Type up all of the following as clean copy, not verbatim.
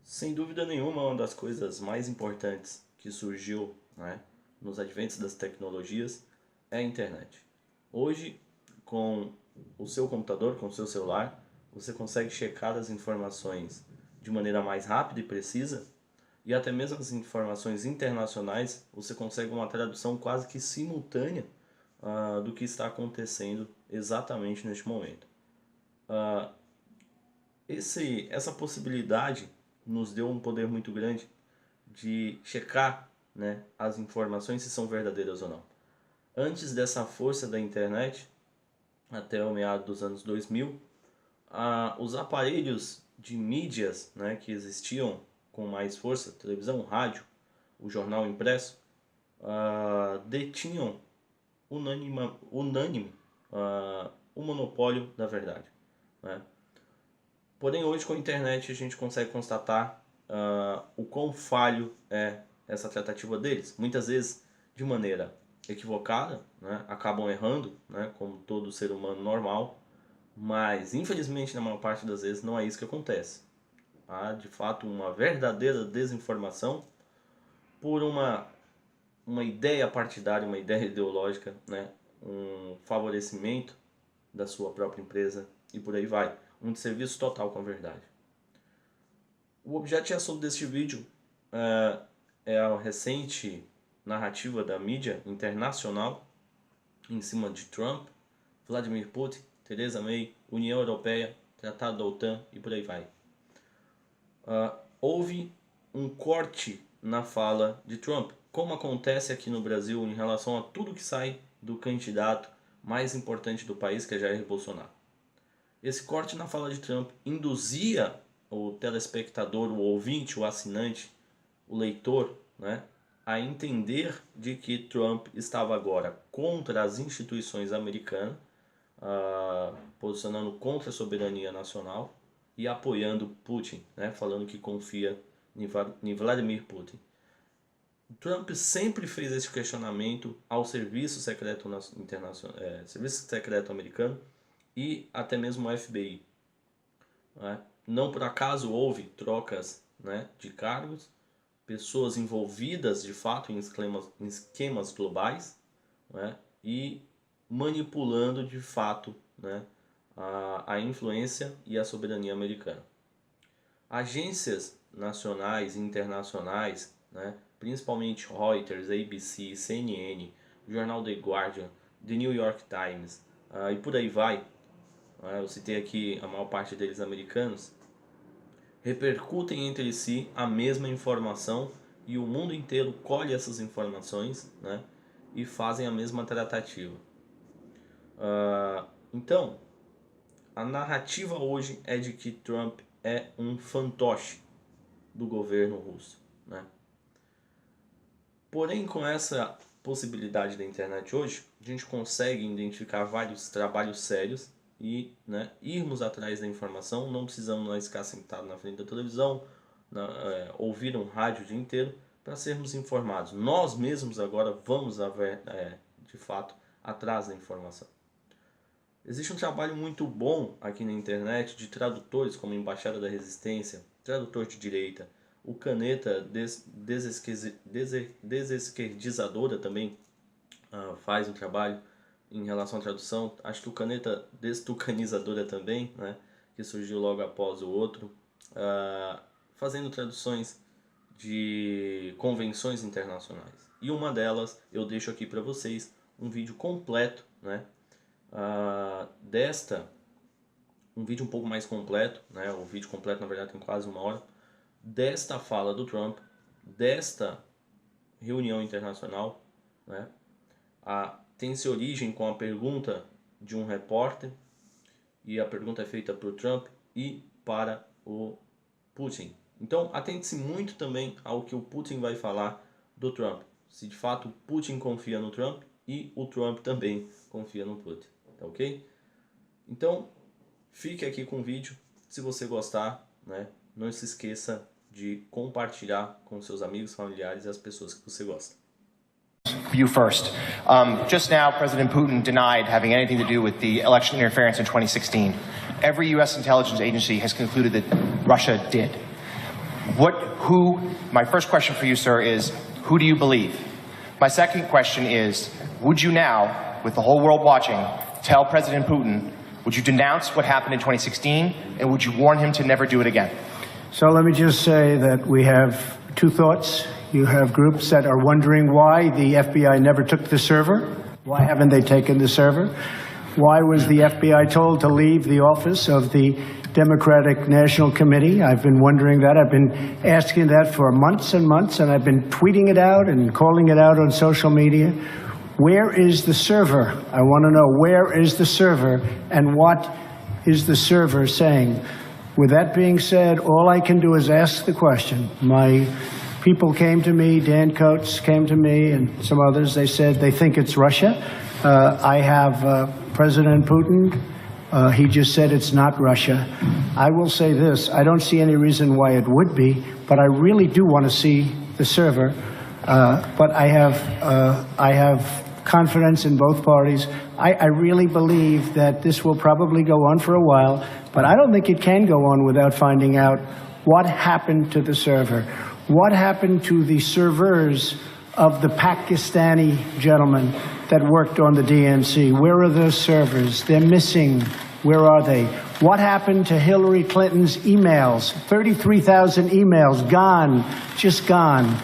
Sem dúvida nenhuma, uma das coisas mais importantes que surgiu, né, nos adventos das tecnologias é a internet. Hoje, com o seu computador, com o seu celular, você consegue checar as informações de maneira mais rápida e precisa, e até mesmo as informações internacionais, você consegue uma tradução quase que simultânea do que está acontecendo exatamente neste momento. Essa possibilidade nos deu um poder muito grande de checar, né, as informações se são verdadeiras ou não. Antes dessa força da internet, até o meado dos anos 2000, os aparelhos de mídias, né, que existiam com mais força, televisão, rádio, o jornal impresso, detinham unânime o monopólio da verdade, né? Porém, hoje com a internet a gente consegue constatar o quão falho é essa tratativa deles. Muitas vezes de maneira equivocada, né? Acabam errando, né? Como todo ser humano normal, mas infelizmente na maior parte das vezes não é isso que acontece. Há de fato uma verdadeira desinformação por uma ideia partidária, uma ideia ideológica, né? Um favorecimento da sua própria empresa e por aí vai. Um desserviço total com a verdade. O objeto de assunto deste vídeo é a recente narrativa da mídia internacional em cima de Trump, Vladimir Putin, Theresa May, União Europeia, Tratado da OTAN e por aí vai. Houve um corte na fala de Trump, como acontece aqui no Brasil em relação a tudo que sai do candidato mais importante do país, que é Jair Bolsonaro. Esse corte na fala de Trump induzia o telespectador, o ouvinte, o assinante, o leitor, né, a entender de que Trump estava agora contra as instituições americanas, posicionando contra a soberania nacional e apoiando Putin, né, falando que confia em Vladimir Putin. Trump sempre fez esse questionamento ao serviço secreto serviço secreto americano e até mesmo o FBI. Né? Não por acaso houve trocas, né, de cargos, pessoas envolvidas de fato em esquemas globais, né, e manipulando de fato, né, a influência e a soberania americana. Agências nacionais e internacionais, né, principalmente Reuters, ABC, CNN, o jornal The Guardian, The New York Times e por aí vai, eu citei aqui a maior parte deles americanos, repercutem entre si a mesma informação e o mundo inteiro colhe essas informações, né, e fazem a mesma tratativa. Então, a narrativa hoje é de que Trump é um fantoche do governo russo, né? Porém, com essa possibilidade da internet hoje, a gente consegue identificar vários trabalhos sérios e, né, irmos atrás da informação. Não precisamos nós ficar sentados na frente da televisão, ouvir um rádio o dia inteiro para sermos informados. Nós mesmos agora vamos, de fato, atrás da informação. Existe um trabalho muito bom aqui na internet de tradutores como Embaixada da Resistência, Tradutores de Direita, o Caneta Desesquerdizadora também faz um trabalho em relação à tradução. Acho que o Caneta Destucanizadora também, né, que surgiu logo após o outro, fazendo traduções de convenções internacionais. E uma delas eu deixo aqui para vocês um vídeo completo, né, um vídeo um pouco mais completo, né, o vídeo completo na verdade tem quase 1 hora, desta fala do Trump, desta reunião internacional, né, tem-se origem com a pergunta de um repórter, e a pergunta é feita para o Trump e para o Putin. Então, atente-se muito também ao que o Putin vai falar do Trump. Se de fato o Putin confia no Trump e o Trump também confia no Putin. Tá ok? Então, fique aqui com o vídeo. Se você gostar, né, não se esqueça de compartilhar com seus amigos, familiares e as pessoas que você gosta. You first. Just now, President Putin denied having anything to do with the election interference in 2016. Every U.S. intelligence agency has concluded that Russia did. My first question for you, sir, is who do you believe? My second question is, would you now, with the whole world watching, tell President Putin, would you denounce what happened in 2016, and would you warn him to never do it again? So let me just say that we have two thoughts. You have groups that are wondering why the FBI never took the server. Why haven't they taken the server? Why was the FBI told to leave the office of the Democratic National Committee? I've been wondering that. I've been asking that for months and months, and I've been tweeting it out and calling it out on social media. Where is the server? I want to know, where is the server, and what is the server saying? With that being said, all I can do is ask the question. My people came to me, Dan Coates came to me, and some others. They said they think it's Russia. I have President Putin. He just said it's not Russia. I will say this, I don't see any reason why it would be, but I really do want to see the server. But I have confidence in both parties. I really believe that this will probably go on for a while, but I don't think it can go on without finding out what happened to the server. What happened to the servers of the Pakistani gentlemen that worked on the DNC? Where are those servers? They're missing. Where are they? What happened to Hillary Clinton's emails? 33,000 emails, gone, just gone.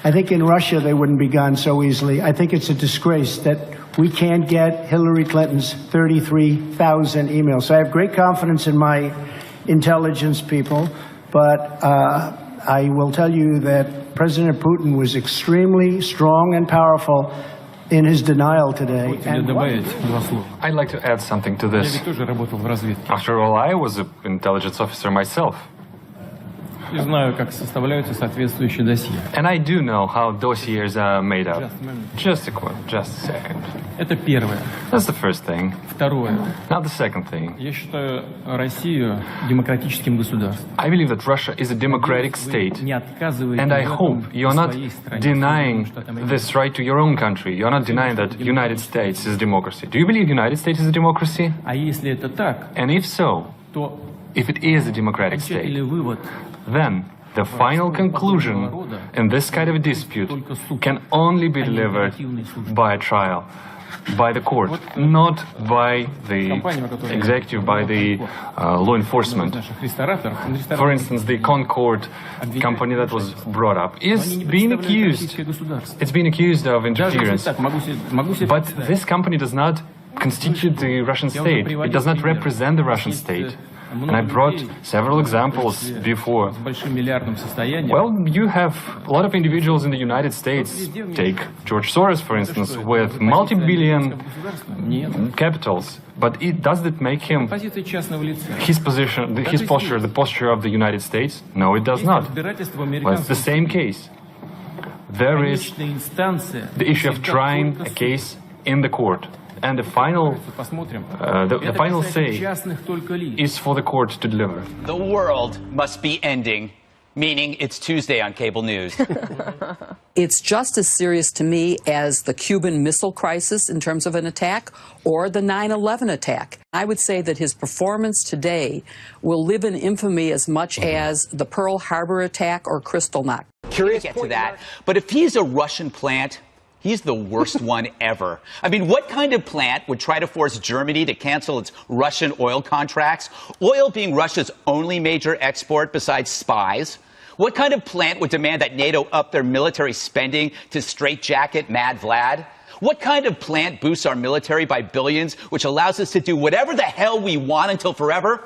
I think in Russia they wouldn't be gone so easily. I think it's a disgrace that we can't get Hillary Clinton's 33,000 emails. So I have great confidence in my intelligence people, but I will tell you that President Putin was extremely strong and powerful in his denial today. I'd like to add something to this. After all, I was an intelligence officer myself. And I do know how dossiers are made up. Just a second. That's the first thing. Now the second thing. I believe that Russia is a democratic state, and I hope you're not denying this right to your own country. You're not denying that United States is a democracy. Do you believe United States is a democracy? And if so, if it is a democratic state, then the final conclusion in this kind of a dispute can only be delivered by a trial, by the court, not by the executive, by the law enforcement. For instance, the Concord company that was brought up is being accused. It's been accused of interference. But this company does not constitute the Russian state. It does not represent the Russian state. And I brought several examples before. Well, you have a lot of individuals in the United States. Take George Soros, for instance, with multi-billion capitals. But does it make him his position, his posture, the posture of the United States? No, it does not. Well, it's the same case. There is the issue of trying a case in the court. And the final say is for the court to deliver. The world must be ending, meaning it's Tuesday on cable news. It's just as serious to me as the Cuban Missile Crisis in terms of an attack or the 9/11 attack. I would say that his performance today will live in infamy as much as the Pearl Harbor attack or Kristallnacht. Curious to get to that, but if he's a Russian plant, he's the worst one ever. I mean, what kind of plant would try to force Germany to cancel its Russian oil contracts? Oil being Russia's only major export besides spies. What kind of plant would demand that NATO up their military spending to straitjacket Mad Vlad? What kind of plant boosts our military by billions, which allows us to do whatever the hell we want until forever?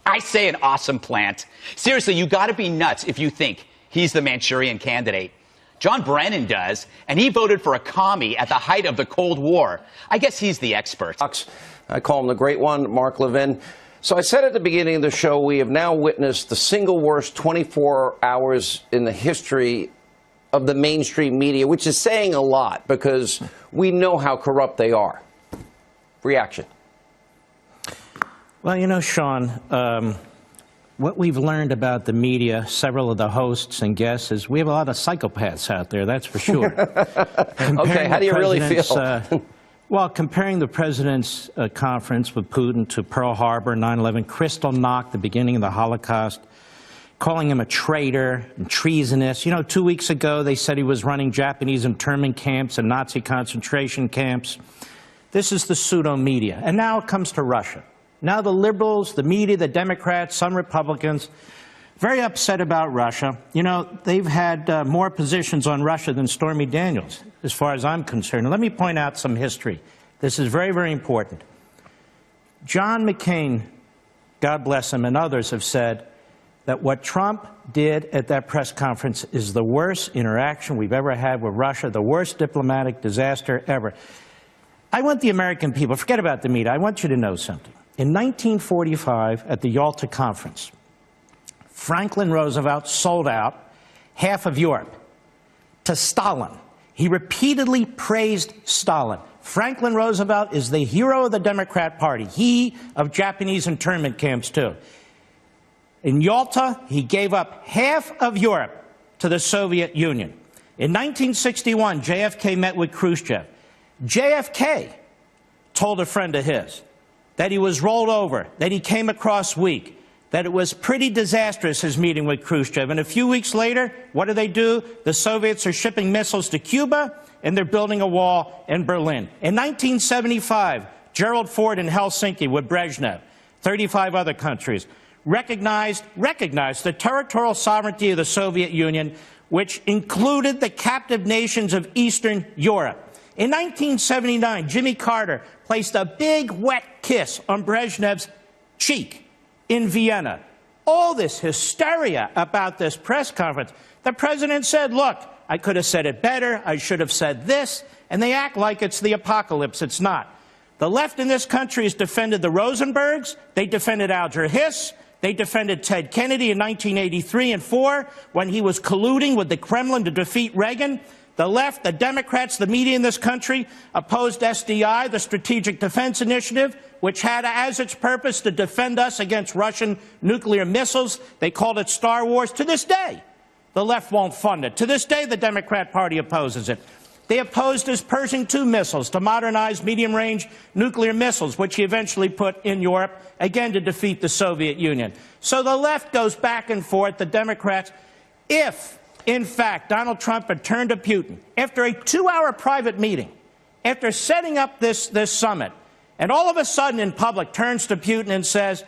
I say an awesome plant. Seriously, you gotta be nuts if you think he's the Manchurian candidate. John Brennan does, and he voted for a commie at the height of the Cold War. I guess he's the expert. I call him the Great One, Mark Levin. So I said at the beginning of the show, we have now witnessed the single worst 24 hours in the history of the mainstream media, which is saying a lot because we know how corrupt they are. Reaction. Well, you know, Sean, what we've learned about the media, several of the hosts and guests, is we have a lot of psychopaths out there, that's for sure. Okay, how do you really feel? Well, comparing the president's conference with Putin to Pearl Harbor, 9/11, Kristallnacht, the beginning of the Holocaust, calling him a traitor and treasonous. You know, 2 weeks ago, they said he was running Japanese internment camps and Nazi concentration camps. This is the pseudo-media. And now it comes to Russia. Now the liberals, the media, the Democrats, some Republicans, very upset about Russia. You know, they've had more positions on Russia than Stormy Daniels, as far as I'm concerned. Let me point out some history. This is very, very important. John McCain, God bless him, and others have said that what Trump did at that press conference is the worst interaction we've ever had with Russia, the worst diplomatic disaster ever. I want the American people, forget about the media, I want you to know something. In 1945, at the Yalta Conference, Franklin Roosevelt sold out half of Europe to Stalin. He repeatedly praised Stalin. Franklin Roosevelt is the hero of the Democrat Party. He of Japanese internment camps, too. In Yalta, he gave up half of Europe to the Soviet Union. In 1961, JFK met with Khrushchev. JFK told a friend of his that he was rolled over, that he came across weak, that it was pretty disastrous, his meeting with Khrushchev. And a few weeks later, what do? The Soviets are shipping missiles to Cuba, and they're building a wall in Berlin. In 1975, Gerald Ford in Helsinki with Brezhnev, 35 other countries, recognized the territorial sovereignty of the Soviet Union, which included the captive nations of Eastern Europe. In 1979, Jimmy Carter placed a big wet kiss on Brezhnev's cheek in Vienna. All this hysteria about this press conference. The president said, look, I could have said it better, I should have said this, and they act like it's the apocalypse. It's not. The left in this country has defended the Rosenbergs, they defended Alger Hiss, they defended Ted Kennedy in 1983 and 4 when he was colluding with the Kremlin to defeat Reagan. The left, the Democrats, the media in this country opposed SDI, the Strategic Defense Initiative, which had as its purpose to defend us against Russian nuclear missiles. They called it Star Wars. To this day, the left won't fund it. To this day, the Democrat Party opposes it. They opposed his Pershing II missiles to modernize medium-range nuclear missiles, which he eventually put in Europe, again to defeat the Soviet Union. So the left goes back and forth, the Democrats. If, in fact, Donald Trump had turned to Putin after a 2-hour private meeting, after setting up this summit, and all of a sudden in public turns to Putin and says,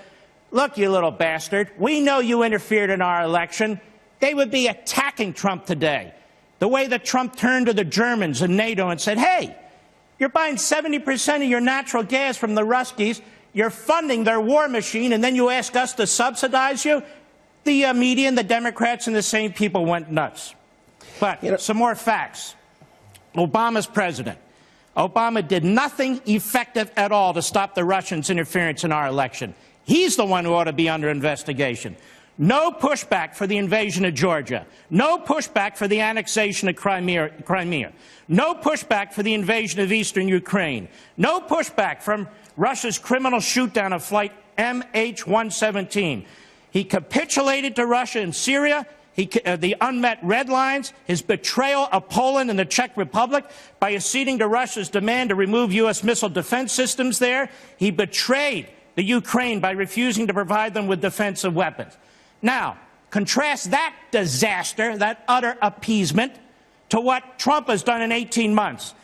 look, you little bastard, we know you interfered in our election, they would be attacking Trump today. The way that Trump turned to the Germans and NATO and said, hey, you're buying 70% of your natural gas from the Ruskies, you're funding their war machine, and then you ask us to subsidize you? The media and the Democrats and the same people went nuts. But some more facts. Obama's president. Obama did nothing effective at all to stop the Russians' interference in our election. He's the one who ought to be under investigation. No pushback for the invasion of Georgia. No pushback for the annexation of Crimea. No pushback for the invasion of eastern Ukraine. No pushback from Russia's criminal shoot-down of flight MH17. He capitulated to Russia in Syria, the unmet red lines, his betrayal of Poland and the Czech Republic by acceding to Russia's demand to remove U.S. missile defense systems there. He betrayed the Ukraine by refusing to provide them with defensive weapons. Now, contrast that disaster, that utter appeasement, to what Trump has done in 18 months.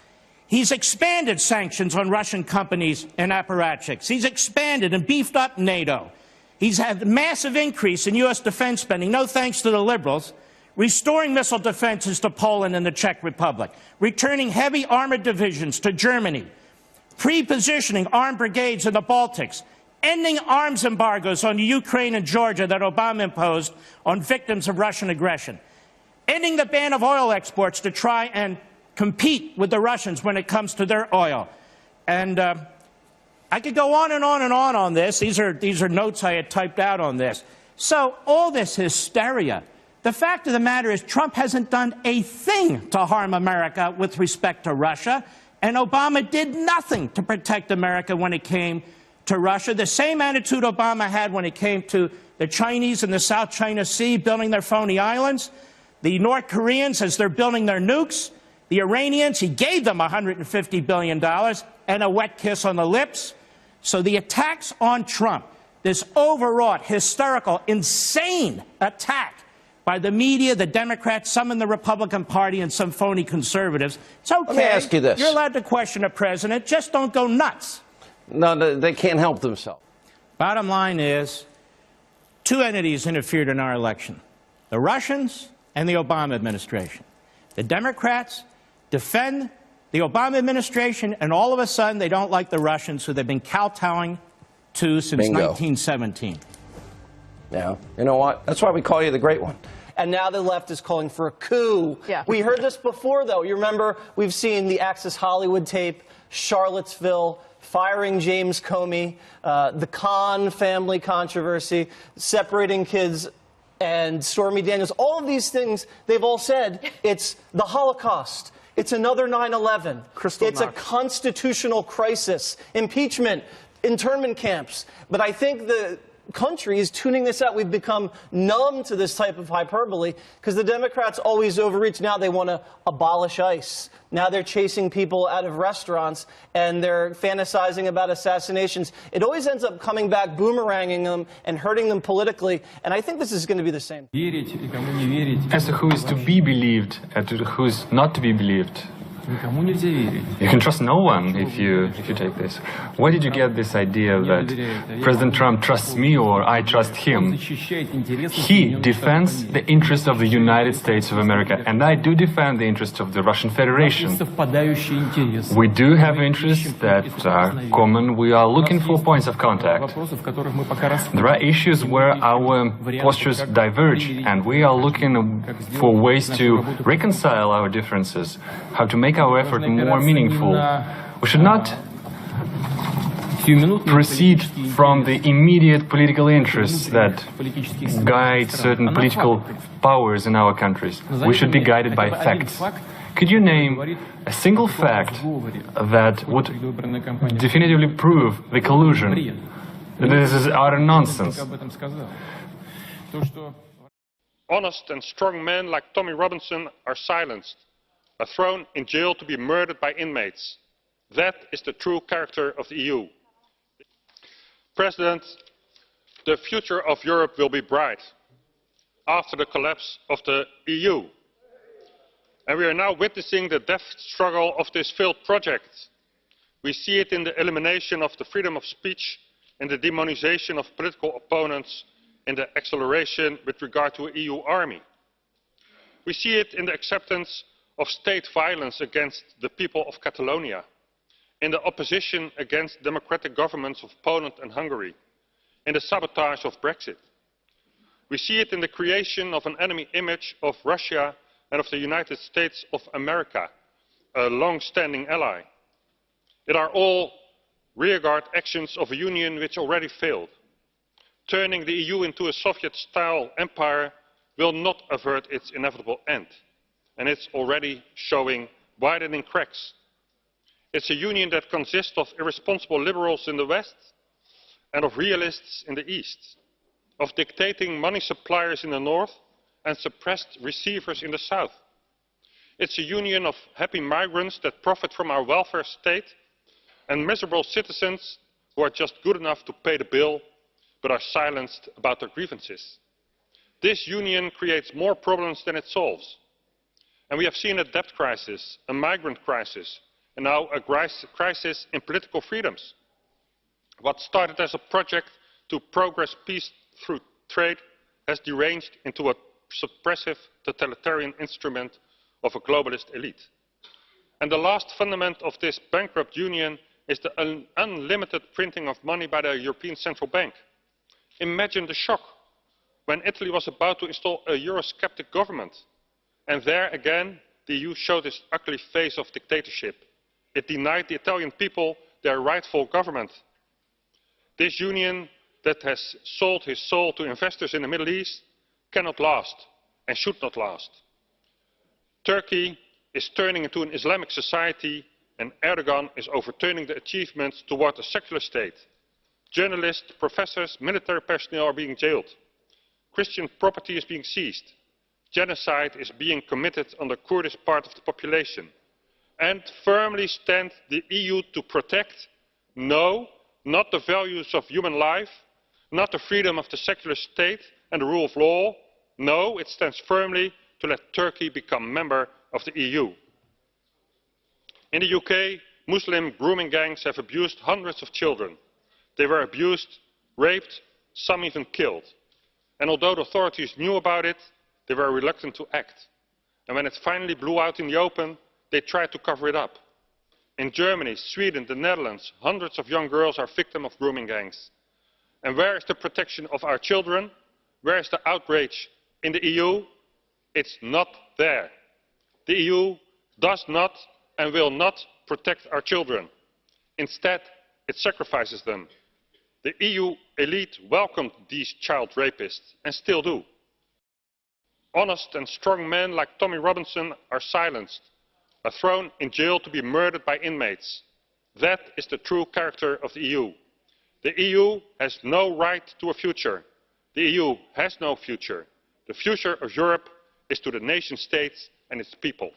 He's expanded sanctions on Russian companies and apparatchiks. He's expanded and beefed up NATO. He's had a massive increase in U.S. defense spending, no thanks to the liberals, restoring missile defenses to Poland and the Czech Republic, returning heavy armored divisions to Germany, pre-positioning armed brigades in the Baltics, ending arms embargoes on Ukraine and Georgia that Obama imposed on victims of Russian aggression, ending the ban of oil exports to try and compete with the Russians when it comes to their oil. And I could go on and on and on this. These are notes I had typed out on this. So all this hysteria, the fact of the matter is Trump hasn't done a thing to harm America with respect to Russia, and Obama did nothing to protect America when it came to Russia. The same attitude Obama had when it came to the Chinese in the South China Sea building their phony islands, the North Koreans as they're building their nukes, the Iranians, he gave them $150 billion and a wet kiss on the lips. So the attacks on Trump, this overwrought, hysterical, insane attack by the media, the Democrats, some in the Republican Party, and some phony conservatives. It's okay. Let me ask you this. You're allowed to question a president. Just don't go nuts. No, they can't help themselves. Bottom line is, two entities interfered in our election, the Russians and the Obama administration. The Democrats defend the Obama administration, and all of a sudden they don't like the Russians, who they've been kowtowing to since 1917. Yeah, you know what? That's why we call you the Great One. And now the left is calling for a coup. Yeah. We heard this before, though. You remember, we've seen the Access Hollywood tape, Charlottesville, firing James Comey, the Khan family controversy, separating kids, and Stormy Daniels. All of these things, they've all said it's the Holocaust. It's another 9/11. It's a constitutional crisis, impeachment, internment camps. But I think the country is tuning this out. We've become numb to this type of hyperbole because the Democrats always overreach. Now they want to abolish ICE. Now they're chasing people out of restaurants and they're fantasizing about assassinations. It always ends up coming back, boomeranging them and hurting them politically. And I think this is going to be the same. As to who is to be believed and to who is not to be believed, you can trust no one if you take this. Where did you get this idea that President Trump trusts me or I trust him? He defends the interests of the United States of America, and I do defend the interests of the Russian Federation. We do have interests that are common. We are looking for points of contact. There are issues where our postures diverge, and we are looking for ways to reconcile our differences, how to make our effort more meaningful. We should not proceed from the immediate political interests that guide certain political powers in our countries. We should be guided by facts. Could you name a single fact that would definitively prove the collusion? This is utter nonsense. Honest and strong men like Tommy Robinson are silenced, are thrown in jail to be murdered by inmates. That is the true character of the EU. President, the future of Europe will be bright after the collapse of the EU. And we are now witnessing the death struggle of this failed project. We see it in the elimination of the freedom of speech, in the demonization of political opponents, in the acceleration with regard to an EU army. We see it in the acceptance of state violence against the people of Catalonia, in the opposition against democratic governments of Poland and Hungary, in the sabotage of Brexit. We see it in the creation of an enemy image of Russia and of the United States of America, a long-standing ally. It are all rearguard actions of a union which already failed. Turning the EU into a Soviet-style empire will not avert its inevitable end. And it's already showing widening cracks. It's a union that consists of irresponsible liberals in the West and of realists in the East, of dictating money suppliers in the North and suppressed receivers in the South. It's a union of happy migrants that profit from our welfare state and miserable citizens who are just good enough to pay the bill but are silenced about their grievances. This union creates more problems than it solves. And we have seen a debt crisis, a migrant crisis, and now a crisis in political freedoms. What started as a project to progress peace through trade has deranged into a suppressive totalitarian instrument of a globalist elite. And the last fundament of this bankrupt union is the unlimited printing of money by the European Central Bank. Imagine the shock when Italy was about to install a Eurosceptic government. And there again, the EU showed its ugly face of dictatorship. It denied the Italian people their rightful government. This union that has sold his soul to investors in the Middle East cannot last and should not last. Turkey is turning into an Islamic society and Erdogan is overturning the achievements toward a secular state. Journalists, professors, military personnel are being jailed. Christian property is being seized. Genocide is being committed on the Kurdish part of the population. And firmly stand the EU to protect, no, not the values of human life, not the freedom of the secular state and the rule of law. No, it stands firmly to let Turkey become a member of the EU. In the UK, Muslim grooming gangs have abused hundreds of children. They were abused, raped, some even killed. And although the authorities knew about it, they were reluctant to act. And when it finally blew out in the open, they tried to cover it up. In Germany, Sweden, the Netherlands, hundreds of young girls are victims of grooming gangs. And where is the protection of our children? Where is the outrage in the EU? It's not there. The EU does not and will not protect our children. Instead, it sacrifices them. The EU elite welcomed these child rapists and still do. Honest and strong men like Tommy Robinson are silenced, are thrown in jail to be murdered by inmates. That is the true character of the EU. The EU has no right to a future. The EU has no future. The future of Europe is to the nation states and its people.